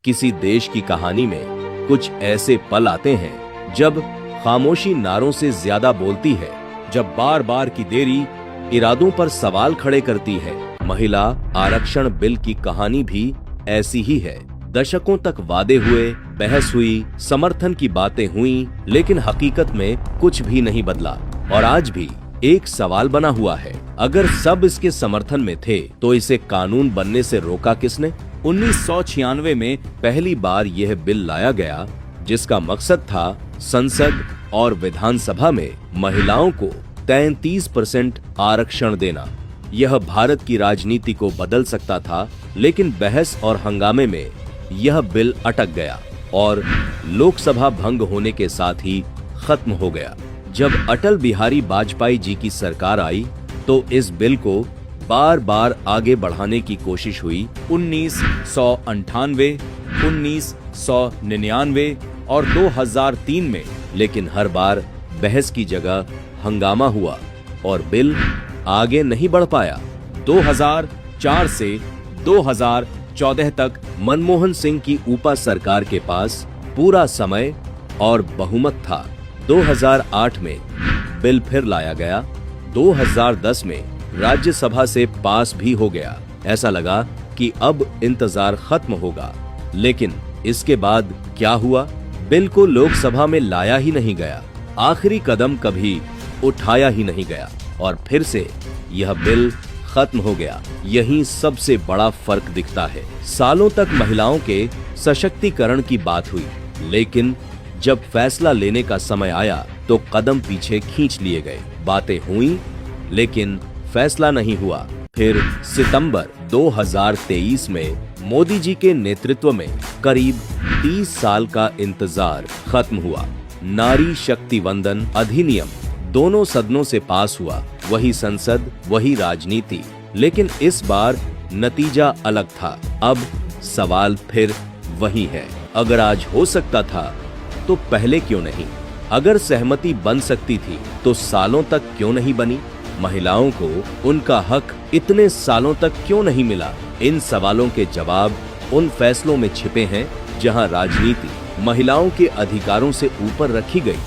किसी देश की कहानी में कुछ ऐसे पल आते हैं जब खामोशी नारों से ज्यादा बोलती है, जब बार बार की देरी इरादों पर सवाल खड़े करती है। महिला आरक्षण बिल की कहानी भी ऐसी ही है। दशकों तक वादे हुए, बहस हुई, समर्थन की बातें हुई, लेकिन हकीकत में कुछ भी नहीं बदला। और आज भी एक सवाल बना हुआ है, अगर सब इसके समर्थन में थे तो इसे कानून बनने से रोका किसने? 1996 में पहली बार यह बिल लाया गया, जिसका मकसद था संसद और विधानसभा में महिलाओं को 33% आरक्षण देना। यह भारत की राजनीति को बदल सकता था, लेकिन बहस और हंगामे में यह बिल अटक गया और लोकसभा भंग होने के साथ ही खत्म हो गया। जब अटल बिहारी वाजपेयी जी की सरकार आई तो इस बिल को बार बार आगे बढ़ाने की कोशिश हुई। 1998, 1999 और 2003 में, लेकिन हर बार बहस की जगह हंगामा हुआ और बिल आगे नहीं बढ़ पाया। 2004 से 2014 तक मनमोहन सिंह की ऊपा सरकार के पास पूरा समय और बहुमत था। 2008 में बिल फिर लाया गया। 2010 में राज्यसभा से पास भी हो गया। ऐसा लगा कि अब इंतजार खत्म होगा, लेकिन इसके बाद क्या हुआ? बिल को लोकसभा में लाया ही नहीं गया, आखिरी कदम कभी उठाया ही नहीं गया और फिर से यह बिल खत्म हो गया। यही सबसे बड़ा फर्क दिखता है। सालों तक महिलाओं के सशक्तिकरण की बात हुई, लेकिन जब फैसला लेने का समय आया तो कदम पीछे खींच लिए गए। बातें हुई, लेकिन फैसला नहीं हुआ। फिर सितंबर 2023 में मोदी जी के नेतृत्व में करीब 30 साल का इंतजार खत्म हुआ। नारी शक्ति वंदन अधिनियम दोनों सदनों से पास हुआ। वही संसद, वही राजनीति, लेकिन इस बार नतीजा अलग था। अब सवाल फिर वही है, अगर आज हो सकता था तो पहले क्यों नहीं? अगर सहमति बन सकती थी तो सालों तक क्यों नहीं बनी? महिलाओं को उनका हक इतने सालों तक क्यों नहीं मिला? इन सवालों के जवाब उन फैसलों में छिपे हैं जहां राजनीति महिलाओं के अधिकारों से ऊपर रखी गई।